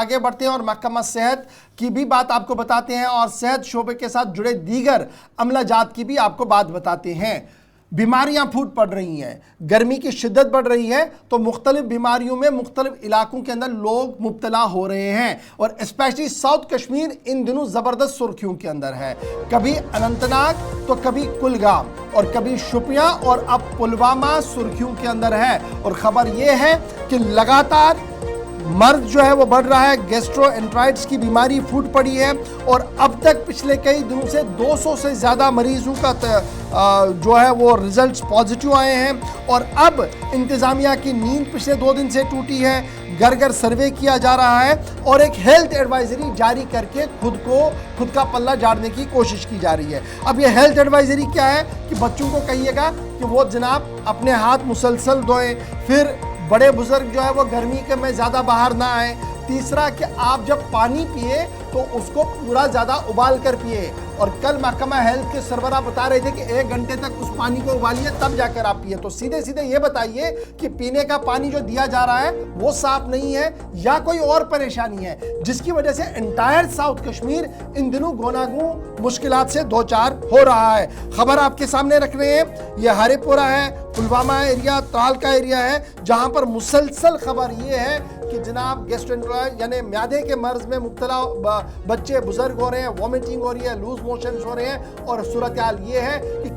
आगे बढ़ते हैं और महकमा सेहत की भी बात आपको बताते हैं और सेहत शोबे के साथ जुड़े दीगर अमलाजात की भी आपको बात बताते हैं। बीमारियां फूट पड़ रही हैं, गर्मी की शिद्दत बढ़ रही है, तो मुख्तलिफ बीमारियों में मुख्तलिफ इलाकों के अंदर लोग मुब्तला हो रहे हैं और स्पेशली साउथ कश्मीर इन दिनों ज़बरदस्त सुर्खियों के अंदर है। कभी अनंतनाग तो कभी कुलगाम और कभी शुपियां और अब पुलवामा सुर्खियों के अंदर है। और ख़बर यह है कि लगातार मर्द जो है वो बढ़ रहा है, गैस्ट्रोएंटराइटिस की बीमारी फूट पड़ी है और अब तक पिछले कई दिनों से 200 से ज़्यादा मरीजों का जो है वो रिजल्ट्स पॉजिटिव आए हैं। और अब इंतज़ामिया की नींद पिछले 2 दिन से टूटी है, घर घर सर्वे किया जा रहा है और एक हेल्थ एडवाइजरी जारी करके खुद का पल्ला झाड़ने की कोशिश की जा रही है। अब ये हेल्थ एडवाइजरी क्या है कि बच्चों को कहिएगा कि वो जनाब अपने हाथ मुसलसल धोएं, फिर बड़े बुजुर्ग जो है वो गर्मी के में ज़्यादा बाहर ना आए। तीसरा कि आप जब पानी पिए तो उसको पूरा ज़्यादा उबाल कर पिए। और कल महकमा हेल्थ के सरबराह बता रहे थे कि 1 घंटे तक उस पानी को उबालिए तब जाकर आप पिए। तो सीधे सीधे ये बताइए कि पीने का पानी जो दिया जा रहा है वो साफ नहीं है या कोई और परेशानी है जिसकी वजह से एंटायर साउथ कश्मीर इन दिनों गोनागू मुश्किलात से दो चार हो रहा है। खबर आपके सामने रख रहे हैं, ये हरेपुरा है, पुलवामा एरिया, त्राल का एरिया है, जहां पर मुसलसल खबर ये है कि जनाब गैस्ट्रोएंटराइटिस यानी म्यादे के मर्ज में मुब्तला बच्चे बुजुर्ग हो रहे हैं, वॉमिटिंग हो रही है, लूज मोशंस हो रहे हैं। और सूरत हाल ये है कि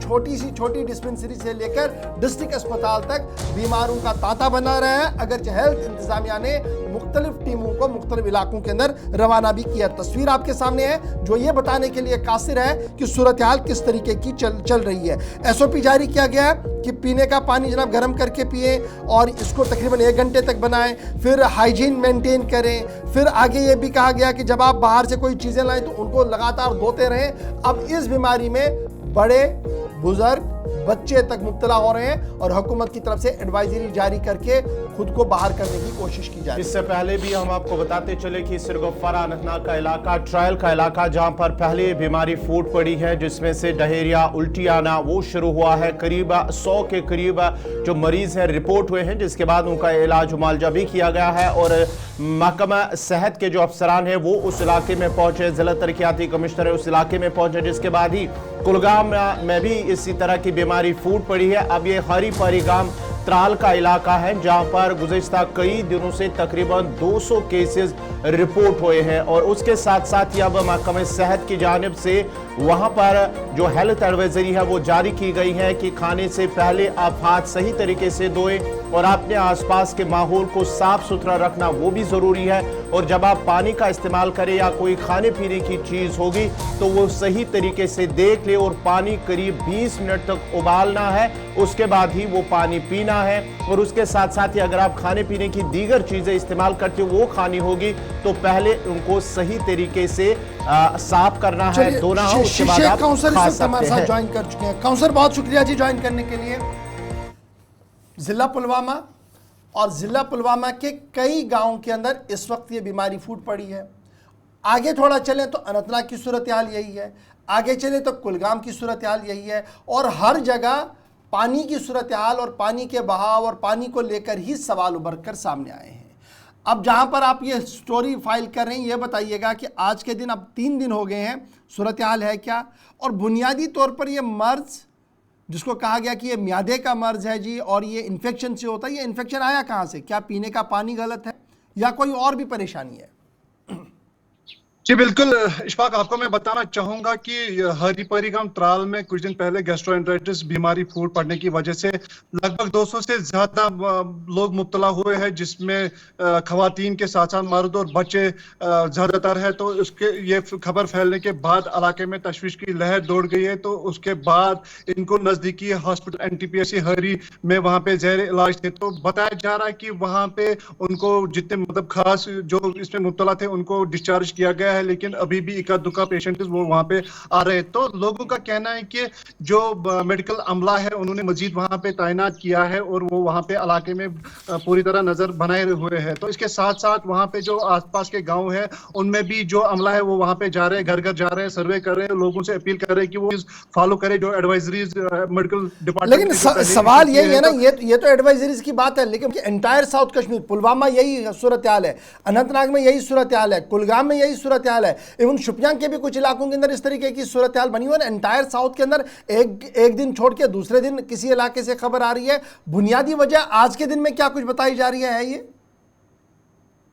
छोटी डिस्पेंसरी से लेकर डिस्ट्रिक्ट अस्पताल तक बीमारों का तांता बना रहा है, अगरचे हेल्थ इंतजामिया ने मुख्तलिफ टीमों को मुख्तलिफ इलाकों के अंदर रवाना भी किया। तस्वीर आपके सामने है जो ये बताने के लिए कासिर है कि सूरत हाल किस तरीके की चल रही है। SOP जारी किया गया है कि पीने का पानी जनाब गर्म करके पिए और इसको तकरीबन 1 घंटे तक बनाएं, फिर हाइजीन मेंटेन करें। फिर आगे ये भी कहा गया कि जब आप बाहर से कोई चीज़ें लाएं तो उनको लगातार धोते रहें। अब इस बीमारी में बड़े बुजुर्ग बच्चे तक मुब्तला हो रहे हैं और हुकूमत की तरफ से एडवाइजरी जारी करके खुद को बाहर करने की कोशिश की जाए। इससे पहले भी हम आपको बताते चले कि सिरगुफरा अनंतनाग का इलाका, ट्रायल का इलाका, जहां पर पहले बीमारी फूट पड़ी है जिसमें से डायरिया, उल्टी आना वो शुरू हुआ है। करीब 100 के करीब जो मरीज हैं रिपोर्ट हुए हैं, जिसके बाद उनका इलाज मुआलजा भी किया गया है। और महकमा सेहत के जो अफसरान हैं वो उस इलाके में पहुंचे, जिला तरक्याती कमिश्नर उस इलाके में पहुंचे, जिसके बाद ही कुलगाम में भी इसी तरह की बीमारी फूट पड़ी है। अब ये हरी परी गांव त्राल का इलाका है जहां पर गुज़िश्ता कई दिनों से तकरीबन 200 केसेस रिपोर्ट हुए हैं। और उसके साथ साथ ही अब महकमा सेहत की जानिब से वहां पर जो हेल्थ एडवाइजरी है वो जारी की गई है कि खाने से पहले आप हाथ सही तरीके से धोएं और अपने आसपास के माहौल को साफ सुथरा रखना वो भी ज़रूरी है। और जब आप पानी का इस्तेमाल करें या कोई खाने पीने की चीज़ होगी तो वो सही तरीके से देख ले और पानी करीब 20 मिनट तक उबालना है, उसके बाद ही वो पानी पीना है। और उसके साथ साथ ही अगर आप खाने पीने की दीगर चीज़ें इस्तेमाल करते हो वो खानी होगी तो पहले उनको सही तरीके से साफ करना है, धोना है, उसके बाद आप खा सकते हैं। ज्वाइन कर चुके हैं काउंसलर, बहुत शुक्रिया जी ज्वाइन करने के लिए। जिला पुलवामा और जिला पुलवामा के कई गांवों के अंदर इस वक्त ये बीमारी फूट पड़ी है। आगे थोड़ा चलें तो अनंतनाग की सूरत हाल यही है, आगे चले तो कुलगाम की सूरत हाल यही है। और हर जगह पानी की सूरत हाल और पानी के बहाव और पानी को लेकर ही सवाल उभर कर सामने आए हैं। अब जहां पर आप ये स्टोरी फाइल कर रहे हैं, ये बताइएगा कि आज के दिन अब 3 दिन हो गए हैं, सूरत हाल है क्या? और बुनियादी तौर पर ये मर्ज जिसको कहा गया कि ये म्यादे का मर्ज है जी और ये इन्फेक्शन से होता है, ये इन्फेक्शन आया कहाँ से? क्या पीने का पानी गलत है या कोई और भी परेशानी है? जी बिल्कुल इशफाक, आपको मैं बताना चाहूंगा कि हरीपरी गांव त्राल में कुछ दिन पहले गैस्ट्रोएंटराइटिस बीमारी फूट पड़ने की वजह से लगभग 200 से ज्यादा लोग मुब्तला हुए हैं, जिसमें खवातीन के साथ साथ मर्द और बच्चे ज्यादातर है। तो उसके ये खबर फैलने के बाद इलाके में तशवीश की लहर दौड़ गई है। तो उसके बाद इनको नजदीकी हॉस्पिटल NTPC हरी में वहां पे ज़ेर इलाज थे। तो बताया जा रहा है कि वहां पे उनको जितने मतलब खास जो इसमें मुब्तला थे उनको डिस्चार्ज किया गया है, लेकिन अभी भी इक्का दुक्का पेशेंट वो वहां पे आ रहे हैं। तो लोगों का कहना है कि जो मेडिकल अमला है उन्होंने मजीद वहां पे तैनात किया है और वो वहां पे इलाके में पूरी तरह नजर बनाए हुए हैं। तो इसके साथ साथ वहां पे जो आसपास के गांव है उनमें भी जो अमला है वो वहां पे जा रहे हैं, घर घर जा रहे हैं, सर्वे कर रहे हैं, लोगों से अपील कर रहे हैं कि वो फॉलो करे जो एडवाइजरीज मेडिकल डिपार्टमेंट। लेकिन सवाल यही है ना, ये तो एडवाइजरीज की बात है, लेकिन एंटायर साउथ कश्मीर, पुलवामा यही सूरत हाल है, अनंतनाग में यही सूरत हाल है, कुलगाम में यही सूरत हाल है, इवन शुपियां के भी कुछ इलाकों के अंदर इस तरीके की सूरत हाल बनी हुई है। एंटायर साउथ के अंदर एक दिन छोड़ के दूसरे दिन किसी इलाके से खबर आ रही है। बुनियादी वजह आज के दिन में क्या कुछ बताई जा रही है ये?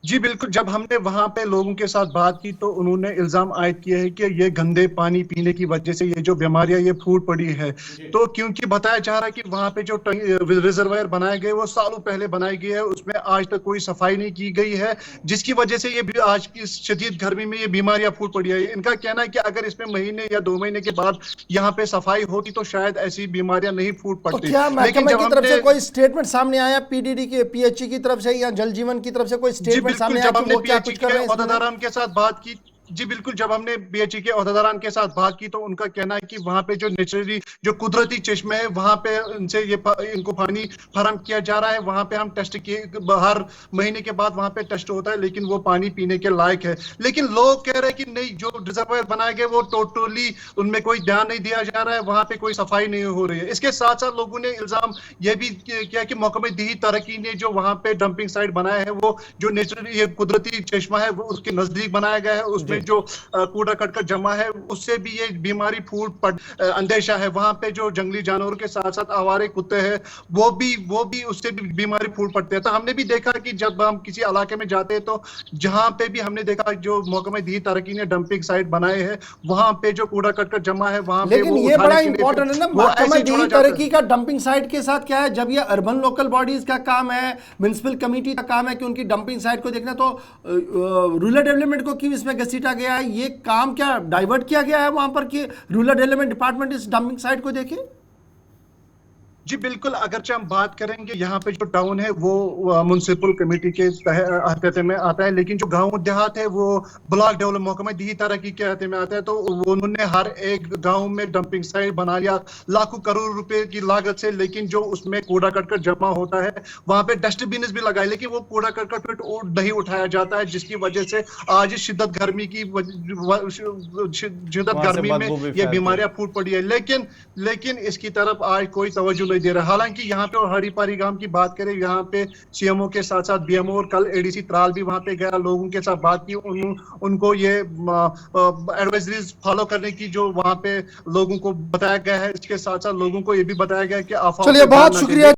जी बिल्कुल, जब हमने वहां पे लोगों के साथ बात की तो उन्होंने इल्जाम आयद किए हैं कि ये गंदे पानी पीने की वजह से ये जो बीमारियां ये फूट पड़ी है। तो क्योंकि बताया जा रहा है कि वहां पे जो रिजर्वायर बनाए गए वो सालों पहले बनाए गए है, उसमें आज तक कोई सफाई नहीं की गई है, जिसकी वजह से ये आज की शदीद गर्मी में ये बीमारियां फूट पड़ी है। इनका कहना है कि अगर इसमें महीने या 2 महीने के बाद यहाँ पे सफाई होती तो शायद ऐसी बीमारियां नहीं फूट पड़ती। क्या महकमे की तरफ से कोई स्टेटमेंट सामने आया, पीडीडी की, पीएचई की तरफ से या जल जीवन की तरफ से कोई स्टेटमेंट सामने आया कि वो क्या कुछ कर रहे हैं? ओहदेदारान के साथ बात की, जी बिल्कुल, जब हमने बीएचई के ओहदेदारान के साथ बात की तो उनका कहना है कि वहां पे जो नेचुरली जो कुदरती चश्मे है वहां पे इनसे इनको पानी फराहम किया जा रहा है। वहां पे हम टेस्ट किए, हर महीने के बाद वहां पे टेस्ट होता है, लेकिन वो पानी पीने के लायक है। लेकिन लोग कह रहे हैं कि नहीं, जो रिजर्वायर बनाए गए वो टोटली उनमें कोई ध्यान नहीं दिया जा रहा है, वहां पे कोई सफाई नहीं हो रही है। इसके साथ साथ लोगों ने इल्जाम ये भी किया कि महकमे दिही तरक्की ने जो वहां पे डंपिंग साइट बनाया है वो जो नेचुरली ये कुदरती चश्मा है वो उसके नजदीक बनाया गया है, उसमें जो कूड़ा कटकर जमा है उससे भी ये बीमारी फूट पड़ अंदेशा है। वहां पे जो जंगली जानवरों के साथ साथ आवारे कुत्ते हैं वो भी उससे भी बीमारी फूट पड़ते हैं। तो हमने भी देखा कि जब हम किसी इलाके में जाते हैं तो जहां पे भी हमने देखा जो महकमे दी तरक्की ने डंपिंग साइट बनाए हैं वहां पे जो कूड़ा कटकर जमा है वहां पे, लेकिन ये बड़ा इंपॉर्टेंट है ना, महकमे दी तरक्की का डंपिंग साइट के साथ क्या है? जब ये अर्बन लोकल बॉडीज का काम है, म्युनिसिपल कमेटी का काम है कि उनकी डंपिंग साइट को देखना, तो रूरल डेवलपमेंट को क्यों इसमें घसीटा गया है? ये काम क्या डाइवर्ट किया गया है वहां पर कि रूरल डेवलपमेंट डिपार्टमेंट इस डंपिंग साइट को देखे? जी बिल्कुल, अगरचे हम बात करेंगे यहाँ पे जो टाउन है वो म्युनिसिपल कमेटी के अहते में आता है, लेकिन जो गांव देहात है वो ब्लॉक डेवलपमेंट महकमा दी तरक्की के अहते में आता है। तो उन्होंने हर एक गांव में डंपिंग साइट बना लिया लाखों करोड़ रुपए की लागत से, लेकिन जो उसमें कूड़ा करकट जमा होता है वहां पे डस्टबिन भी लगाए, लेकिन वो कूड़ा करकट नहीं उठाया जाता है, जिसकी वजह से आज शिद्दत गर्मी में ये बीमारियां फूट पड़ी है। लेकिन इसकी तरफ आज कोई तवज्जो नहीं दे रहा। हालांकि यहाँ पे और हरीपारी गांव की बात करें, यहाँ पे सीएमओ के साथ साथ बीएमओ और कल एडीसी त्राल भी वहां पे गया, लोगों के साथ बात की, उनको ये एडवाइजरीज फॉलो करने की जो वहां पे लोगों को बताया गया है। इसके साथ साथ लोगों को ये भी बताया गया है कि आप चलिए, बहुत शुक्रिया।